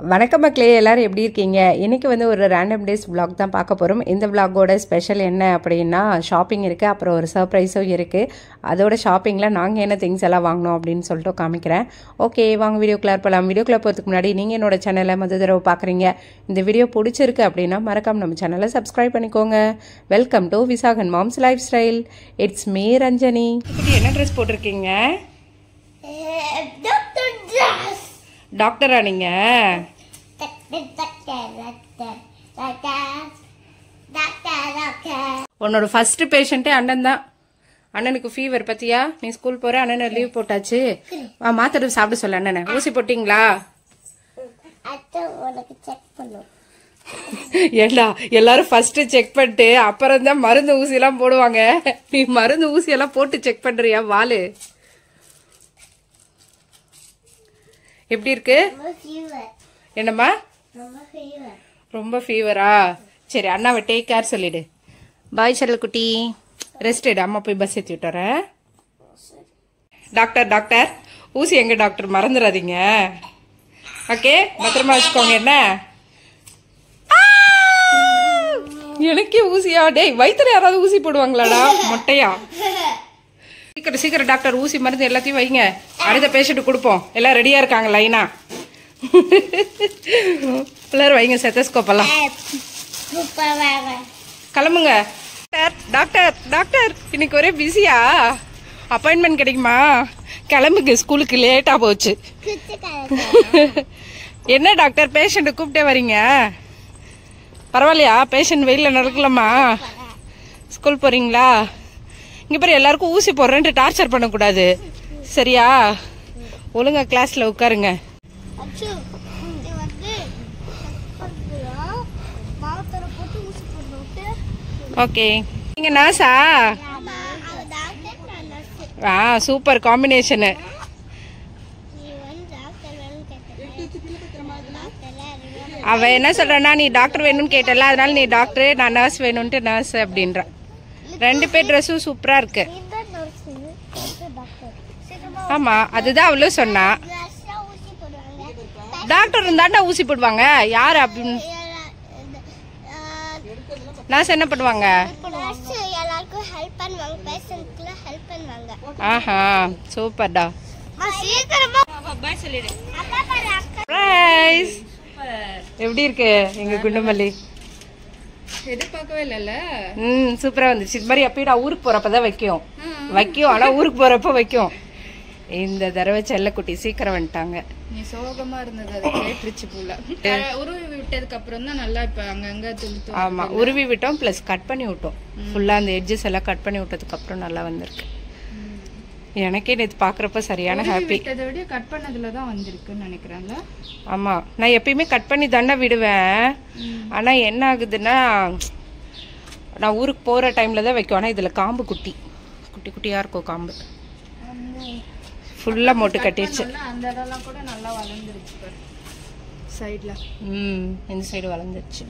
வணக்கம் மக்களே, எல்லாரும் எப்படி இருக்கீங்க? இன்றைக்கி வந்து ஒரு ரேண்டம் டேஸ் vlog தான் பார்க்க போகிறோம். இந்த vlogோட ஸ்பெஷல் என்ன அப்படின்னா ஷாப்பிங் இருக்குது, அப்புறம் ஒரு சர்ப்ரைஸும் இருக்குது. அதோட ஷாப்பிங்கில் நாங்கள் என்ன திங்ஸ் எல்லாம் வாங்கினோம் அப்படின்னு சொல்லிட்டு காமிக்கிறேன். ஓகே, வாங்க வீடியோக்குள்ளே போகலாம். வீடியோக்குள்ளே போகிறதுக்கு முன்னாடி நீங்கள் என்னோட சேனலை முதல் தடவை பார்க்குறீங்க, இந்த வீடியோ பிடிச்சிருக்கு அப்படின்னா மறக்காம நம்ம சேனலை சப்ஸ்கிரைப் பண்ணிக்கோங்க. Welcome to Visakan moms life style. It's me Ranjani. என்ன ட்ரெஸ் போட்டிருக்கீங்க? டாக்டரா நீங்க? உன்னோட ஃபர்ஸ்ட் பேஷண்ட்டே அண்ணன் தான். அண்ணனுக்கு ஃபீவர் பத்தியா? நீ ஸ்கூல் போற, அண்ணனை லீவ் போட்டாச்சு. மாத்திரை சாப்பிட சொல்ல அண்ணனை. ஊசி போட்டீங்களா? ஏண்டா எல்லாரும் ஃபர்ஸ்ட் செக் பண்ணிட்டு அப்புறம் தான் மருந்து ஊசி எல்லாம் போடுவாங்க. நீ மருந்து ஊசி எல்லாம் போட்டு செக் பண்றியா? வாலு எப்படி இருக்கு? என்னம்மா? ரொம்ப ஃபீவரா? சரி, அண்ணாவை டேக் கேர் சொல்லிடு. பாய் செல்லக்குட்டி, ரெஸ்ட் எடு. அம்மா போய் பஸ் ஏற்றி விட்டுறேன். டாக்டர் டாக்டர் ஊசி எங்க டாக்டர்? மறந்துடாதீங்க. ஓகே, பத்திரமா வச்சுக்கோங்க. என்ன எனக்கே ஊசியா? டேய், வயிற்றுல யாராவது ஊசி போடுவாங்களாடா மொட்டையா? சீக்கிரம் சீக்கிரம் டாக்டர் ஊசி மருந்து எல்லாத்தையும் வைங்க. அடுத்த பேஷண்ட் கொடுப்போம். எல்லாம் ரெடியா இருக்காங்க லைனா. எல்லாரும் வைங்க ஸ்டெத்தஸ்கோப் எல்லாம். கிளம்புங்க. டாக்டர் டாக்டர் இன்னைக்கு ஒரே பிஸியா? அப்பாயின்மெண்ட் கிடைக்குமா? கிளம்புங்க, ஸ்கூலுக்கு லேட்டா போச்சு. என்ன டாக்டர் பேஷண்ட் கூப்பிட்டே வரீங்க? பரவாயில்லையா? பேஷண்ட் வெயில நடக்கலாமா? ஸ்கூல் போறீங்களா? இங்க பேர் எல்லாருக்கும் ஊசி போடுறேன்ட்டு டார்ச்சர் பண்ணக்கூடாது, சரியா? ஒழுங்கா கிளாஸ்ல உட்காருங்க. ஓகே, நீங்க நர்ஸா? Super combination. அவ என்ன சொல்றா, நீ டாக்டர் வேணும்னு கேட்டல, அதனால நீ டாக்டர், நான் நர்ஸ் வேணும்ட்டு நர்ஸ் அப்படின்ற. ரெண்டு பேர் ட்ரெஸ்ஸும் சூப்பரா இருக்கு. ஆமா, அதுதான் அவளும் சொன்னா. டாக்டர் இருந்தாண்டா ஊசி போடுவாங்க. யாரு அப்படின்னு? நர்ஸ் என்ன பண்ணுவாங்க? ஆஹா, சூப்பர்டா. எப்படி இருக்கு எங்க குண்டுமல்லி? எதிர்பார்க்கவே இல்ல. சூப்பரா வந்துச்சு. இது மாதிரி எப்படிடா ஊருக்கு போறப்பதான் வைக்கும். ஆனா ஊருக்கு போறப்ப வைக்கும். இந்த தடவை செல்லக்குட்டி சீக்கிரம் வந்துட்டாங்க. நீ சோகமா இருந்தது, அது கேட்டுருச்சு போல. உருவி விட்டதுக்கு அப்புறம் தான் நல்லா இப்ப அங்கங்க துளுத்து. ஆமா, உருவி விட்டோம், பிளஸ் கட் பண்ணி விட்டோம். ஃபுல்லா அந்த எட்ஜஸ் எல்லாம் கட் பண்ணி விட்டதுக்கு அப்புறம் நல்லா வந்திருக்கு. எனக்கே நேற்று பாக்குறப்ப சரியான ஹாப்பி. இதை விட கட் பண்ணதுலதான் வந்திருக்குன்னு நினைக்கிறேன்ல. ஆமா, நான் எப்பயுமே கட் பண்ணி தானே விடுவேன். ஆனா என்ன ஆகுதுன்னா, நான் ஊருக்கு போற டைம்ல தான் வைக்கும். ஆனா இதுல காம்பு குட்டி குட்டியா இருக்கும். காம்பு ஃபுல்லா மொட்டு கட்டிடுச்சு. அந்த இடம்லாம் கூட நல்லா வளர்ந்துருச்சு பாரு சைடுல. இந்த சைடு வளர்ந்துருச்சு.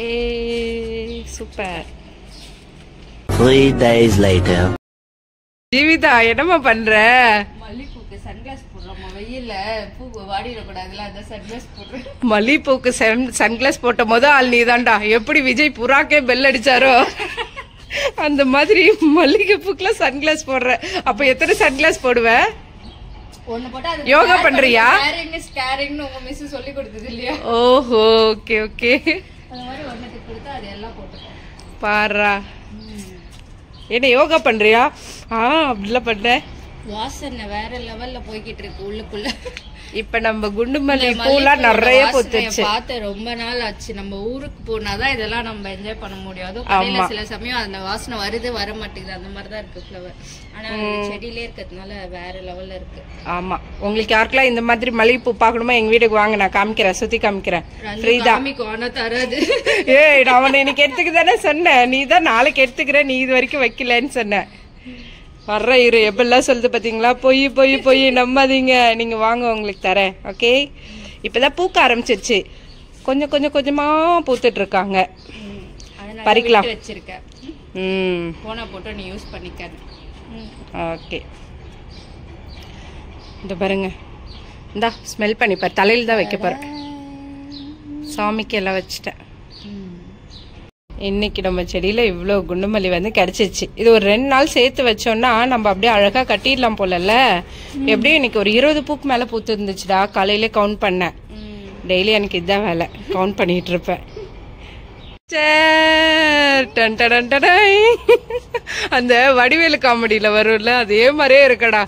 ஏ சூப்பர். 3 days later. ஜீவிதா, என்னம்மா பண்ற? மல்லிப்பூக்கு சன்கிளாஸ் போடுறோம். வெயில்ல பூ வாடிடக்கூடாதுல, அதான் சன்கிளாஸ் போடுறேன். மல்லிப்பூக்கு சன்கிளாஸ் போட்ட முதல் ஆள் நீ தான்டா. எப்படி விஜய் புறாக்கே பெல் அடிச்சாரோ அந்த மாதிரி மல்லிகைப்பூக்குலாம் சன்கிளாஸ் போடுற. அப்ப எத்தனை சன்கிளாஸ் போடுவ? ஒண்ணு போட்டா யோகா பண்றியா? ஸ்கேரிங்னு உங்க மிஸ் சொல்லி கொடுத்தது இல்லையா? ஓஹோ, ஓகே ஓகே. அந்த மாதிரி ஒண்ணுக்கு கொடுத்தா அது எல்லாம் போட்டுக்கோ. பாரா, என்ன யோகா பண்றியா? அப்படிலாம் பண்ற. வாசனை வேற லெவல்ல போய்கிட்டு இருக்கு உள்ளுக்குள்ள. இப்ப நம்ம குண்டுமல்லி பூலாம் நிறைய பூத்துச்சு. பார்த்து ரொம்ப நாள் ஆச்சு. நம்ம ஊருக்கு போனாதான் இதெல்லாம் நம்ம என்ஜாய் பண்ண முடியும். அதுவும் கடையில சில சமயம் அந்த வாசனை வருது, வர மாட்டேங்குது. அந்த மாதிரிதான் இருக்கு ஃப்ளவர். ஆனா செடியிலே இருக்கிறதுனால வேற லெவல்ல இருக்கு. ஆமா, உங்களுக்கு யாருக்கெல்லாம் இந்த மாதிரி மல்லிகைப்பூ பாக்கணுமா எங்க வீட்டுக்கு வாங்க, நான் காமிக்கிறேன், சுத்தி காமிக்கிறேன். தராது. ஏய், நான் உன்னை இன்னைக்கு எடுத்துக்க தானே சொன்னேன். நீ தான் நாளைக்கு எடுத்துக்கிற, நீ இது வரைக்கும் வைக்கலன்னு சொன்ன. வர்ற இரு, எப்பெல்லாம் சொல்லுது பாத்தீங்களா? பொய் பொய் பொய், நம்பாதீங்க. நீங்க வாங்க, உங்களுக்கு தரேன். ஓகே, இப்பதான் பூக்க ஆரம்பிச்சிருச்சு. கொஞ்சம் கொஞ்சம் கொஞ்சமா பூத்துட்டு இருக்காங்க. பறிக்கலாம் வச்சிருக்கேன். போனா போட்டோ நீ யூஸ் பண்ணிக்க. ஓகே, இந்த பாருங்க, இந்தா ஸ்மெல் பண்ணிப்பார். தலையில் தான் வைக்க போகிறேன். சாமிக்கு எல்லாம் வச்சுட்டேன். இன்னைக்கு நம்ம செடியில் இவ்வளோ குண்டுமல்லி வந்து கிடச்சிச்சு. இது ஒரு 2 நாள் சேர்த்து வச்சோன்னா நம்ம அப்படியே அழகாக கட்டிடலாம் போலல்ல. எப்படியும் இன்னைக்கு ஒரு 20 பூக்கு மேலே பூத்து இருந்துச்சுடா. காலையிலே கவுண்ட் பண்ணேன். டெய்லி எனக்கு இதுதான் வேலை, கவுண்ட் பண்ணிட்டு இருப்பேன். அந்த வடிவேலு காமெடியில் வரும்ல, அதே மாதிரியே இருக்கடா.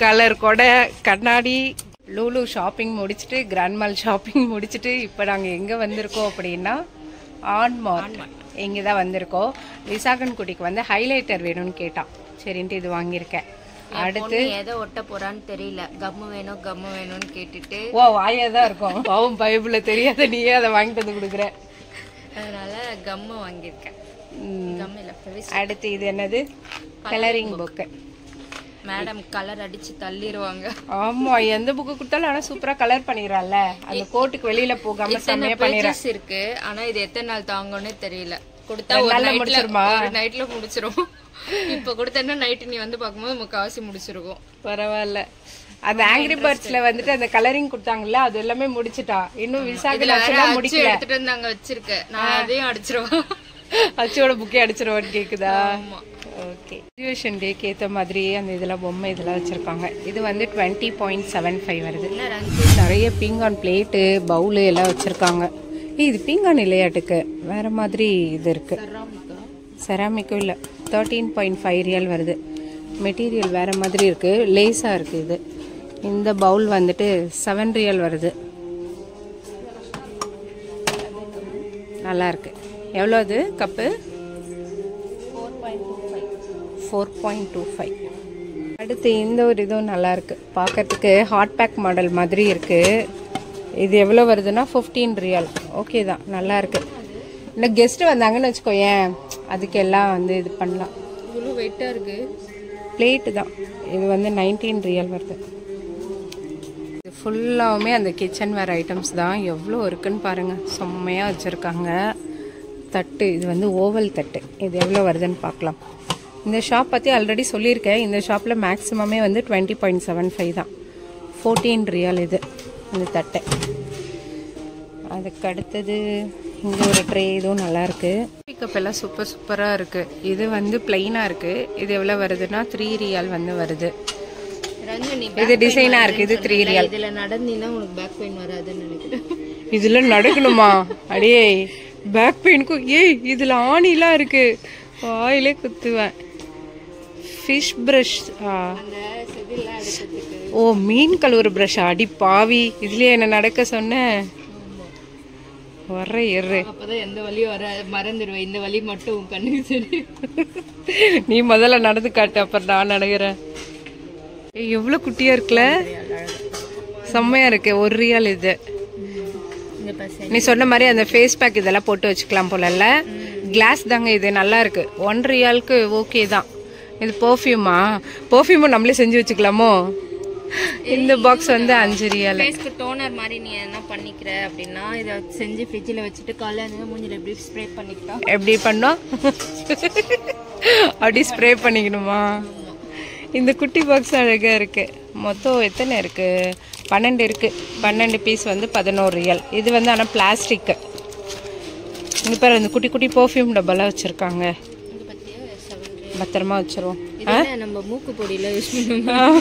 கலர் கொடை, கண்ணாடி. லூலு ஷாப்பிங் முடிச்சுட்டு, கிராண்ட் மால் ஷாப்பிங் முடிச்சுட்டு இப்போ நாங்கள் எங்கே வந்திருக்கோம் அப்படின்னா ஆன்மார்ட். இங்கே தான் வந்திருக்கோம். விசாகன் குட்டிக்கு வந்து ஹைலைட்டர் வேணும்னு கேட்டான். சரின்ட்டு இது வாங்கியிருக்கேன். அடுத்து எதை ஒட்ட போறான்னு தெரியல. கம்மு வேணும்னு கேட்டுட்டு வாயா தான் இருக்கும். பாவம் பைபிள்ல தெரியாத நீயே அதை வாங்கிட்டு வந்து கொடுக்குற. அதனால கம்மு வாங்கியிருக்கேன். அடுத்து இது என்னது? Colouring book. மேடம் கலர் அடிச்சு தள்ளிடுவாங்க. ஆமா, எந்த புக்கு கொடுத்தாலும் ஆனா சூப்பரா கலர் பண்ணிடுறான்ல. அந்த கோட்டுக்கு வெளியில போகாம செம்மையா பண்ணிடுறான். இருக்கு. ஆனா இது எத்தனை நாள் தாங்கும்னு தெரியல. கொடுத்தா ஒரு நைட்ல முடிச்சிரும். இப்ப கொடுத்தா நைட்டு நீ வந்து பாக்கும்போது முக்காவாசி முடிச்சிருக்கும். பரவாயில்ல. அந்த ஆங்கிரி பேர்ட்ஸ்ல வந்துட்டு அந்த கலரிங் கொடுத்தாங்கல்ல, அது எல்லாமே முடிச்சிட்டா. இன்னும் விசாகன் முடிக்கல. எடுத்துட்டு வந்து அங்க வச்சிருக்கேன். நான் அதையும் அடிச்சிருவேன். அச்சோட புக்கே அடிச்சிருவான்னு கேக்குதா? ஓகே. கிராஜுவேஷன் டேக்கு ஏற்ற மாதிரி அந்த இதெல்லாம் பொம்மை இதெல்லாம் வச்சுருக்காங்க. இது வந்து 20.75 வருது. நிறைய பீங்கான் பிளேட்டு, பவுலு எல்லாம் வச்சுருக்காங்க. இது பீங்கான் இல்லையாட்டுக்கு வேறு மாதிரி இது இருக்குது. செராமிக்கும் இல்லை. 13.5 ரியல் வருது. மெட்டீரியல் வேறு மாதிரி இருக்குது. லேஸாக இருக்குது. இது இந்த பவுல் வந்துட்டு 7 ரியல் வருது. நல்லாயிருக்கு. எவ்வளோ அது கப்பு? 4.25. அடுத்து இந்த ஒரு இதுவும் நல்லாயிருக்கு. பார்க்கறதுக்கு ஹாட் பேக் மாடல் மாதிரி இருக்குது. இது எவ்வளோ வருதுன்னா 15 ரியல். ஓகே தான், நல்லாயிருக்கு. இன்னும் கெஸ்ட்டு வந்தாங்கன்னு வச்சுக்கோ, ஏன் அதுக்கு எல்லாம் வந்து இது பண்ணலாம். இவ்வளோ வெயிட்டாக இருக்குது. பிளேட்டு தான். இது வந்து 19 ரியல் வருது. இது ஃபுல்லாகவுமே அந்த கிச்சன் வேர் ஐட்டம்ஸ் தான். எவ்வளோ இருக்குன்னு பாருங்கள். செம்மையாக வச்சுருக்காங்க. தட்டு, இது வந்து ஓவல் தட்டு. இது எவ்வளோ வருதுன்னு பார்க்கலாம். இந்த ஷாப் பற்றி ஆல்ரெடி சொல்லியிருக்கேன். இந்த ஷாப்பில் மேக்ஸிமமே வந்து 20.75 தான். 14 ரியல் இது இந்த தட்டை. அதுக்கு அடுத்தது இங்கே ஒரு ட்ரே, இதுவும் நல்லாயிருக்கு. பிக்கப் எல்லாம் சூப்பராக இருக்குது. இது வந்து பிளைனாக இருக்குது. இது எவ்வளோ வருதுன்னா 3 ரியல் வந்து வருது. இது டிசைனாக இருக்குது. இது 3 ரியல். இதில் நடந்தீங்கன்னா உனக்கு பேக் பெயின் வராதுன்னு நினைக்கிறேன். இதில் நடக்கணுமா? அடியே பேக் பெயினுக்கும். இதில் ஆணிலாம் இருக்குது. வாயிலே குத்துவேன். Fish brush. ஓ, மீன் கழுவுற ப்ரஷ். அடி பாவி, இதுலயே என்ன நடக்க சொன்ன? வர்ற எரு. அப்பதான் எந்த வழியும் வர மறந்துடுவேன். இந்த வழி மட்டும் கண்ணுக்கு தெரியும். நீ முதல்ல நடந்து காட்டு, அப்புறம் நான் நடக்கிறேன். எவ்வளவு குட்டியா இருக்குல்ல, செம்மையா இருக்கு. 1 ரியல் இது. நீ சொன்ன மாதிரி அந்த ஃபேஸ் பேக் இதெல்லாம் போட்டு வச்சுக்கலாம் போலல்ல. கிளாஸ் தாங்க இது, நல்லா இருக்கு. 1 ரியலுக்கு ஓகே தான். இது பெர்ஃப்யூமா? பெர்ஃப்யூமும் நம்மளே செஞ்சு வச்சுக்கலாமோ? இந்த பாக்ஸ் வந்து 5 ரியல். ஃபேஸ்க்கு டோனர் மாதிரி நீ என்ன பண்ணிக்கிற அப்படின்னா, இதை செஞ்சு ஃப்ரிட்ஜில் வச்சுட்டு காலையில் மூஞ்சில் எப்படி ஸ்ப்ரே பண்ணிக்கிட்டோம். எப்படி பண்ணோம்? அப்படி ஸ்ப்ரே பண்ணிக்கணுமா? இந்த குட்டி பாக்ஸ் அழகா இருக்கு. மொத்தம் எத்தனை இருக்கு? 12 இருக்கு. 12 பீஸ் வந்து 11 ரியல். இது வந்து ஆனால் பிளாஸ்டிக். இங்கே பாரு, இந்த குட்டி குட்டி பெர்ஃப்யூம் டப்பாலாம் வச்சுருக்காங்க. பத்திரமா வச்சிருவோம். நம்ம மூக்கு பொடியில யூஸ் பண்ணுவோம்.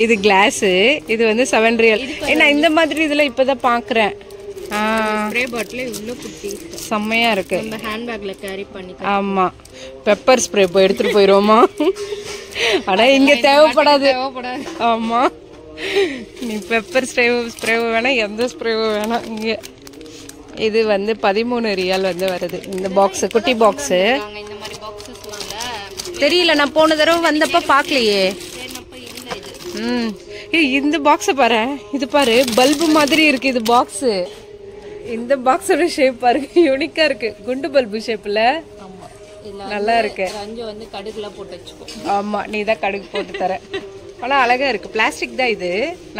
இது கிளாஸு. இது வந்து 7 ரியல். ஏன்னா இந்த மாதிரி இதில் இப்போதான் பார்க்குறேன். ஸ்ப்ரே பாட்டில் இவ்வளோ குட்டி செம்மையாக இருக்கு. நம்ம ஹேண்ட்பேக்கில் கேரி பண்ணி. ஆமாம், பெப்பர் ஸ்ப்ரே போய் எடுத்துகிட்டு போயிடுவோமா? ஆனால் இங்கே தேவைப்படாது. ஆமாம், நீ பெப்பர் ஸ்ப்ரேவும் வேணாம், எந்த ஸ்ப்ரேவும் வேணாம் இங்கே. இது வந்து 13 ரியல் வந்து வருது இந்த பாக்ஸு, குட்டி பாக்ஸு. தெரியல, நான் போன தடவை வந்தப்ப பார்க்கலையே. இந்த பாக்ஸை பாரு. இது பாரு, பல்பு மாதிரி இருக்கு இது பாக்ஸு. இந்த பாக்ஸோட ஷேப் பாருங்க, யூனிக்கா இருக்கு. குண்டு பல்பு ஷேப்ல நல்லா இருக்கு. வந்து கடுகுலாம் போட்டு வச்சுக்கோ. ஆமா, நீ தான் கடுகு போட்டு தர. ஆனால் அழகா இருக்கு. பிளாஸ்டிக் தான் இது,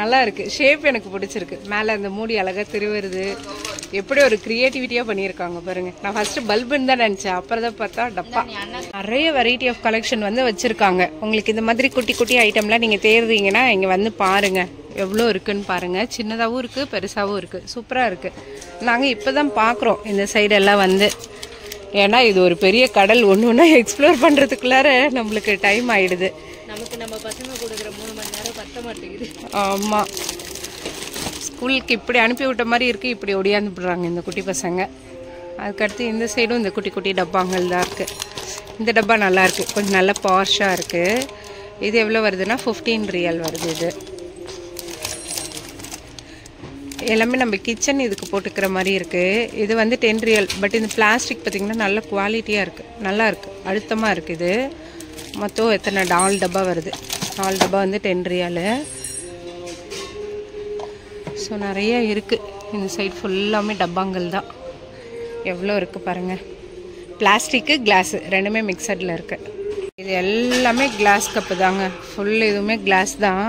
நல்லா இருக்கு. ஷேப் எனக்கு பிடிச்சிருக்கு. மேலே அந்த மூடி அழகா திருவுறது. எப்படி ஒரு கிரியேட்டிவிட்டியா பண்ணியிருக்காங்க பாருங்க. நான் ஃபர்ஸ்ட் பல்புன்னு தான் நினைச்சேன், அப்புறம் தான் பார்த்தா டப்பா. நிறைய வெரைட்டி ஆஃப் கலெக்ஷன் வந்து வச்சிருக்காங்க. உங்களுக்கு இந்த மாதிரி குட்டி குட்டி ஐட்டம்லாம் நீங்க தேடுறீங்கன்னா இங்க வந்து பாருங்க. எவ்வளோ இருக்குன்னு பாருங்கள். சின்னதாகவும் இருக்குது, பெருசாகவும் இருக்குது. சூப்பராக இருக்குது. நாங்கள் இப்போ தான் பார்க்குறோம் இந்த சைடெல்லாம் வந்து. ஏன்னா இது ஒரு பெரிய கடல், ஒன்று ஒன்றா எக்ஸ்ப்ளோர் பண்ணுறதுக்குள்ளார நம்மளுக்கு டைம் ஆகிடுது. நமக்கு நம்ம பசங்க கொடுக்குற 3 மணி நேரம் பத்த மாட்டேங்குது. ஆமாம், ஸ்கூலுக்கு இப்படி அனுப்பி விட்ட மாதிரி இருக்குது, இப்படி ஒடியாந்து விடுறாங்க இந்த குட்டி பசங்க. அதுக்கடுத்து இந்த சைடும் இந்த குட்டி குட்டி டப்பாங்கள் தான் இருக்குது. இந்த டப்பா நல்லாயிருக்கு, கொஞ்சம் நல்ல பார்ஷாக இருக்குது. இது எவ்வளோ வருதுன்னா 15 ரியல் வருது. இது எல்லாமே நம்ம கிச்சன் இதுக்கு போட்டுக்கிற மாதிரி இருக்குது. இது வந்து 10 ரியல். பட் இந்த பிளாஸ்டிக் பார்த்திங்கன்னா நல்ல குவாலிட்டியாக இருக்குது, நல்லா இருக்குது, அழுத்தமாக இருக்குது. மொத்தம் எத்தனை 4 டப்பா வருது. 4 டப்பா வந்து 10 ரியல். ஸோ நிறைய இருக்குது. இந்த சைடு ஃபுல்லாமே டப்பாங்கள் தான். எவ்வளோ இருக்குது பாருங்கள். பிளாஸ்டிக்கு கிளாஸு ரெண்டுமே மிக்சடில் இருக்குது. இது எல்லாமே கிளாஸ் கப்பு தாங்க, ஃபுல் இதுவுமே கிளாஸ் தான்.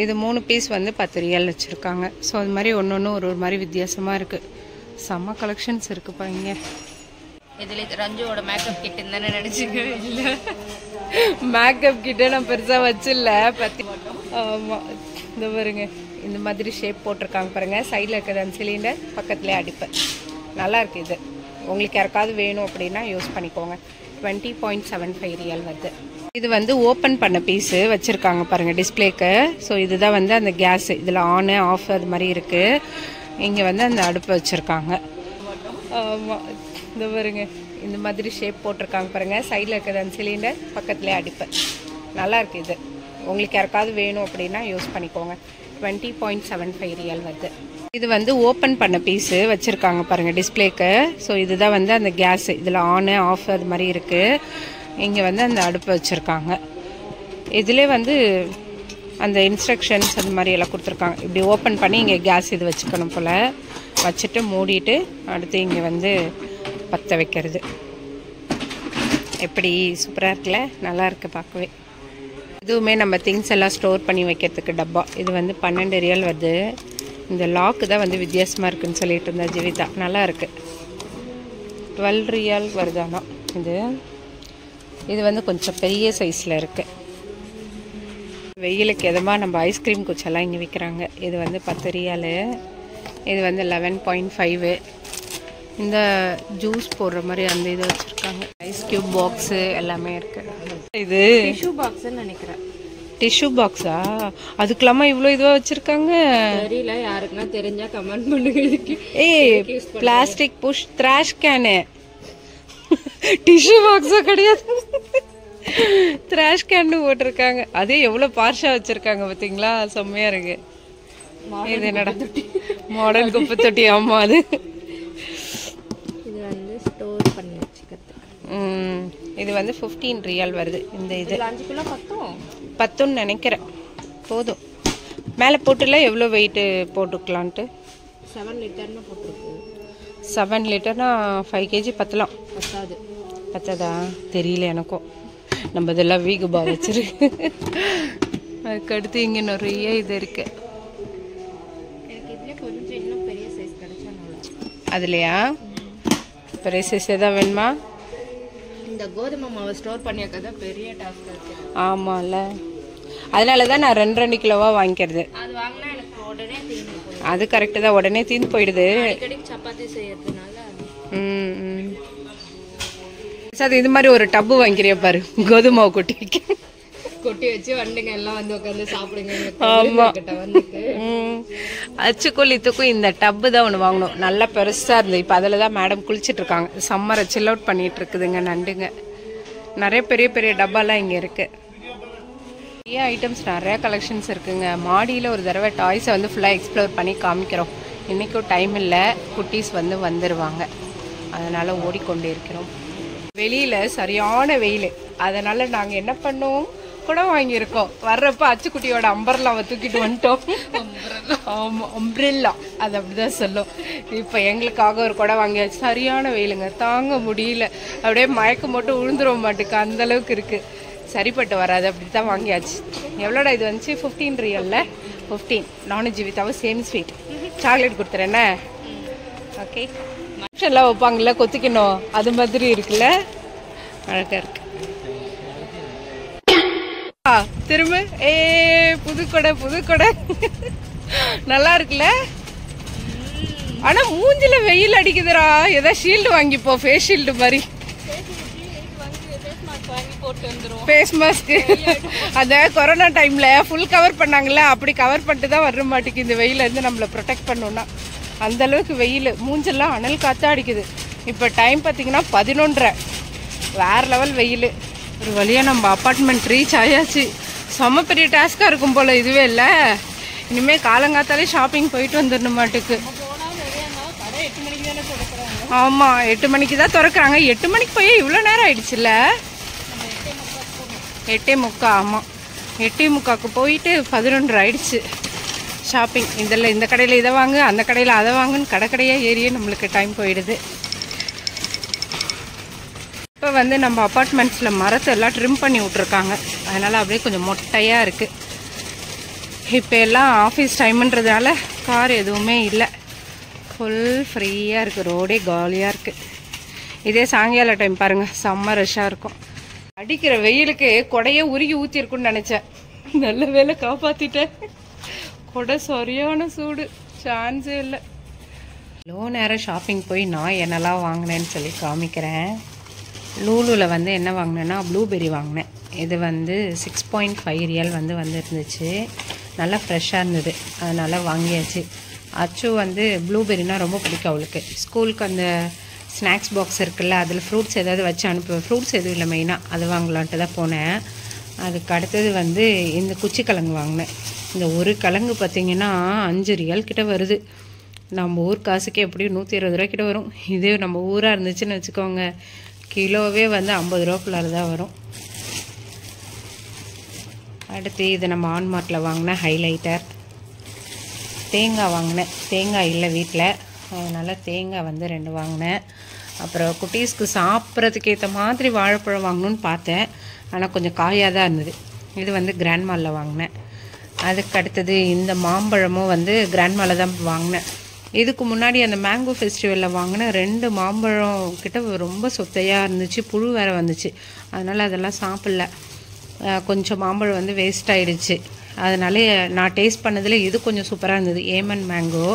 இது 3 பீஸ் வந்து 10 ரியல் வச்சுருக்காங்க. ஸோ அது மாதிரி ஒன்று ஒன்று ஒரு மாதிரி வித்தியாசமாக இருக்குது. செம்ம கலெக்ஷன்ஸ் இருக்குப்பா இங்கே. இதில் ரஞ்சுவோட மேக்கப் கிட் தானே நினச்சிக்கவே இல்லை. மேக்கப் கிட்டே நான் பெருசாக வச்சிடல பற்றி. ஆமாம், இந்த பாருங்க இந்த மாதிரி ஷேப் போட்டிருக்காங்க பாருங்கள். சைடில் இருக்கிறது அந்த சிலிண்டர், பக்கத்துலேயே அடிப்பேன். நல்லாயிருக்கு. இது உங்களுக்கு யாருக்காவது வேணும் அப்படின்னா யூஸ் பண்ணிக்கோங்க. 20.75 ரியல் வருது. இது வந்து ஓப்பன் பண்ண பீஸு வச்சுருக்காங்க பாருங்கள் டிஸ்பிளேக்கு. ஸோ இதுதான் வந்து அந்த கேஸு. இதில் ஆனு ஆஃப் அது மாதிரி இருக்குது. இங்கே வந்து அந்த அடுப்பு வச்சுருக்காங்க. ஆமாம், இந்த பாருங்க இந்த மாதிரி ஷேப் போட்டிருக்காங்க பாருங்கள். சைடில் இருக்கிறது அந்த சிலிண்டர், பக்கத்துலேயே அடிப்பேன். நல்லாயிருக்கு. இது உங்களுக்கு யாருக்காவது வேணும் அப்படின்னா யூஸ் பண்ணிக்கோங்க. 20.75 ரியல் வருது. இது வந்து ஓப்பன் பண்ண பீஸு வச்சுருக்காங்க பாருங்கள் டிஸ்பிளேக்கு. ஸோ இதுதான் வந்து அந்த கேஸு. இதில் ஆனு ஆஃப் அது மாதிரி இருக்குது. இங்கே வந்து அந்த அடுப்பு வச்சுருக்காங்க. இதிலே வந்து அந்த இன்ஸ்ட்ரக்ஷன்ஸ் அந்த மாதிரி எல்லாம் கொடுத்துருக்காங்க. இப்படி ஓப்பன் பண்ணி இங்கே கேஸ் இது வச்சுக்கணும் போல். வச்சுட்டு மூடிட்டு அடுத்து இங்கே வந்து பற்ற வைக்கிறது. எப்படி சூப்பராக இருக்குல்ல, நல்லா இருக்குது பார்க்கவே. இதுவுமே நம்ம திங்ஸ் எல்லாம் ஸ்டோர் பண்ணி வைக்கிறதுக்கு டப்பா. இது வந்து 12 ரியல் வருது. இந்த லாக்கு தான் வந்து வித்தியாசமாக இருக்குதுன்னு சொல்லிட்டு இருந்தா ஜீவிதா. நல்லா இருக்குது. 12 ரியல் வருதானா இது. இது வந்து கொஞ்சம் பெரிய சைஸில் இருக்குது. வெயிலுக்கு எதமாக நம்ம ஐஸ்கிரீம் குச்செல்லாம் இங்கே விற்கிறாங்க. இது வந்து 10 ரியல். இது வந்து 11.5. இந்த ஜூஸ் போடுற மாதிரி அந்த இது வச்சுருக்காங்க. ஐஸ் க்யூப் பாக்ஸு எல்லாமே இருக்குது. இது டிஷ்யூ பாக்ஸ்ன்னு நினைக்கிறேன். டிஷ்யூ பாக்ஸா? அதுக்கெல்லாமா இவ்வளோ இதுவாக வச்சுருக்காங்க? தெரியல, யாருக்குன்னா தெரிஞ்சா கமெண்ட் பண்ணுங்க. இதுக்கு plastic push trash can, tissue பாக்ஸா கிடையாது, த்ராஷ் கேன்னு போட்டிருக்காங்க. அதே எவ்வளோ பார்ஷா வச்சுருக்காங்க பார்த்தீங்களா, செம்மையாக இருக்கு. இது என்னடா மாடல் குப்பை தொட்டி? ஆமாம், அது இது வந்து ஸ்டோர் பண்ணி வச்சுக்கிறது. இது வந்து 15 ரியல் வருது. இந்த இது 5 கிலோ பத்துன்னு நினைக்கிறேன். போதும். மேலே போட்டுல எவ்வளோ வெயிட்டு போட்டுக்கலான்ட்டு 7 லிட்டர்னு போட்டிருக்கு. 7 லிட்டர்னா 5 kg பத்தலாம். பத்தாதா தெரியல எனக்கும். நம்ம இதெல்லாம் வீகுபா வச்சிருக்கு. அதுக்கடுத்து இங்கே நிறைய இது இருக்கு. எனக்கு இதுல கொஞ்சம் இன்னும் பெரிய சைஸ் கிடைச்சா நல்லா. அதுலையா பெரிய சைஸ் எதாவது வேணுமா? இந்த கோதுமை மாவை ஸ்டோர் பண்ணி வைக்கிறது பெரிய டாஸ்க் இருக்கு. ஆமாம்ல, அதனால தான் நான் 2 கிலோவாக வாங்கிக்கிறது. அது வாங்கினா எனக்கு உடனே தீர்ந்து போயிடுது. அது கரெக்டு தான், உடனே தீர்ந்து போயிடுது. அடிக்கடி சப்பாத்தி செய்யறதுனால. சார் இது மாதிரி ஒரு டப்பு வாங்கிக்கிறிய பாரு, கோதுமை கொட்டி வச்சு வண்டுங்க எல்லாம் வந்து உட்காந்து சாப்பிடுங்க. அச்சுக்கொல்லித்துக்கும் இந்த டப்பு தான் ஒன்று வாங்கணும். நல்லா பெருசாக இருந்தது. இப்போ அதில் தான் மேடம் குளிச்சுட்டு இருக்காங்க. சம்மரை சில் அவுட் பண்ணிட்டு இருக்குதுங்க நண்டுங்க. நிறைய பெரிய பெரிய டப்பாலாம் இங்கே இருக்குது. நிறைய ஐட்டம்ஸ், நிறைய கலெக்ஷன்ஸ் இருக்குங்க. மாடியில் ஒரு தடவை டாய்ஸை வந்து ஃபுல்லாக எக்ஸ்ப்ளோர் பண்ணி காமிக்கிறோம். இன்றைக்கும் டைம் இல்லை, குட்டீஸ் வந்து வந்துடுவாங்க, அதனால் ஓடிக்கொண்டே இருக்கிறோம். வெளியில் சரியான வெயில், அதனால் நாங்கள் என்ன பண்ணோம், குடம் வாங்கியிருக்கோம். வர்றப்ப அச்சுக்குட்டியோட அம்பர்லாவை தூக்கிட்டு வந்துட்டோம். ஆமாம், அம்ப்ரெல்லா அது அப்படிதான் சொல்லும். இப்போ எங்களுக்காக ஒரு குடம் வாங்கியாச்சு. சரியான வெயிலுங்க, தாங்க முடியல. அப்படியே மயக்கம் மட்டும் விழுந்துருவ மாட்டுக்கு, அந்தளவுக்கு இருக்குது. சரிப்பட்டு வராது, அப்படி தான் வாங்கியாச்சு. எவ்வளோடா இது வந்துச்சு? 15 ரியல்ல 15. நானும் ஜீவிதாவும் சேம் ஸ்வீட் சாக்லேட் கொடுத்துறேன்னே. ஓகே, எல்லாம் வைப்பாங்கல்ல கொத்திக்கணும், அது மாதிரி இருக்குல்ல, அழகாக இருக்கு. திரும்ப புதுக்கொடை நல்லா இருக்குல்ல. ஆனா மூஞ்சில வெயில் அடிக்குதுடா. ஏதாவது ஷீல்டு வாங்கிப்போ, ஃபேஸ் ஷீல்டு மாதிரி. ஃபேஸ் மாஸ்க் அந்த கொரோனா டைம்ல ஃபுல் கவர் பண்ணாங்கல்ல, அப்படி கவர் பண்ணிட்டு தான் வர மாட்டேங்குது. இந்த வெயில இருந்து நம்மளை ப்ரொடெக்ட் பண்ணோம்னா அந்த அளவுக்கு வெயில், மூஞ்செல்லாம் அனல் காத்தா அடிக்குது. இப்போ டைம் பார்த்தீங்கன்னா 11:30. வேற லெவல் வெயில். ஒரு வழியா நம்ம அப்பார்ட்மெண்ட் ரீச் ஆயாச்சு. செம்ம பெரிய டாஸ்கா இருக்கும் போல இதுவே இல்லை. இனிமே காலங்காத்தாலே ஷாப்பிங் போயிட்டு வந்துடணும் மாட்டுக்கு. ஆமா 8 மணிக்கு தான் திறக்கிறாங்க. 8 மணிக்கு போய் இவ்வளோ நேரம் ஆயிடுச்சுல்ல. 8:45. ஆமாம் 8:45 போயிட்டு 11:30 ஆயிடுச்சு. ஷாப்பிங் இதில் இந்த கடையில் இதை வாங்கு, அந்த கடையில் அதை வாங்குன்னு கடைக்கடையாக ஏறியே நம்மளுக்கு டைம் போயிடுது. இப்போ வந்து நம்ம அப்பார்ட்மெண்ட்ஸில் மரத்தை எல்லாம் ட்ரிம் பண்ணி விட்ருக்காங்க. அதனால் அப்படியே கொஞ்சம் மொட்டையாக இருக்குது. இப்போ எல்லாம் ஆஃபீஸ் டைமுன்றதுனால கார் எதுவுமே இல்லை. ஃபுல் ஃப்ரீயாக இருக்குது. ரோடே காலியாக இருக்குது. இதே சாயங்கால டைம் பாருங்கள், செம்ம ரஷ்ஷாக இருக்கும். அடிக்கிற வெயிலுக்கு கொடையே உருகி ஊற்றிருக்குன்னு நினச்சேன். நல்ல வேலை காப்பாற்றிட்டேன். கொடை சரியான சூடு, சான்ஸே இல்லை. இவ்வளோ நேரம் ஷாப்பிங் போய் நான் என்னெல்லாம் வாங்கினேன்னு சொல்லி காமிக்கிறேன். லூலுவில் வந்து என்ன வாங்கினேன்னா ப்ளூபெர்ரி வாங்கினேன். இது வந்து 6.5 ரியல் வந்து இருந்துச்சு. நல்லா ஃப்ரெஷ்ஷாக இருந்தது, அதனால் வாங்கியாச்சு. அச்சு வந்து ப்ளூபெர்ரினா ரொம்ப பிடிக்கும் அவளுக்கு. ஸ்கூலுக்கு அந்த ஸ்நாக்ஸ் பாக்ஸ் இருக்குல்ல, அதில் ஃப்ரூட்ஸ் ஏதாவது வச்சு அனுப்புவேன். ஃப்ரூட்ஸ் எதுவும் இல்லை, மெயினாக அது வாங்கலான்ட்டு தான் போனேன். அதுக்கு அடுத்தது வந்து இந்த குச்சி கிழங்கு வாங்கினேன். இந்த ஒரு கிழங்கு பார்த்திங்கன்னா 5 ரியல் கிட்ட வருது. நம்ம ஊர் காசுக்கே எப்படியும் 120 ரூபா கிட்ட வரும். இதே நம்ம ஊராக இருந்துச்சுன்னு வச்சுக்கோங்க, கிலோவே வந்து 50 ரூபாக்குள்ளார தான் வரும். அடுத்து இது நம்ம ஆன்மார்ட்டில் வாங்கின ஹைலைட்டர். தேங்காய் வாங்கினேன். தேங்காய் இல்லை வீட்டில், அதனால் தேங்காய் வந்து 2 வாங்கினேன். அப்புறம் குட்டீஸ்க்கு சாப்பிட்றதுக்கு ஏற்ற மாதிரி வாழைப்பழம் வாங்கணுன்னு பார்த்தேன், ஆனால் கொஞ்சம் காயாக தான் இருந்தது. இது வந்து கிராண்ட்மாலில் வாங்கினேன். அதுக்கு அடுத்தது இந்த மாம்பழமும் வந்து கிராண்ட்மாலில் தான் வாங்கினேன். இதுக்கு முன்னாடி அந்த மேங்கோ ஃபெஸ்டிவலில் வாங்கின 2 மாம்பழம் கிட்ட ரொம்ப சொத்தையாக இருந்துச்சு, புழு வேறு வந்துச்சு. அதனால் அதெல்லாம் சாப்பிடல. கொஞ்சம் மாம்பழம் வந்து வேஸ்ட் ஆகிடுச்சு. அதனால நான் டேஸ்ட் பண்ணதில் இது கொஞ்சம் சூப்பராக இருந்தது, ஏமன் மேங்கோ.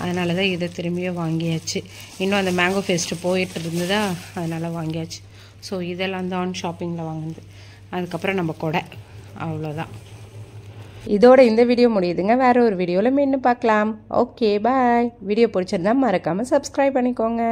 அதனால தான் இதை திரும்பியும் வாங்கியாச்சு. இன்னும் அந்த மேங்கோ ஃபெஸ்ட்டு போயிட்டு இருந்ததா, அதனால் வாங்கியாச்சு. ஸோ இதெல்லாம் தான் ஷாப்பிங்கில் வாங்கினது. அதுக்கப்புறம் நம்ம கொடை, அவ்வளோதான். இதோட இந்த வீடியோ முடியுதுங்க. வேறு ஒரு வீடியோவில் மீண்டும் பார்க்கலாம். Okay bye. வீடியோ பிடிச்சிருந்தா மறக்காமல் சப்ஸ்கிரைப் பண்ணிக்கோங்க.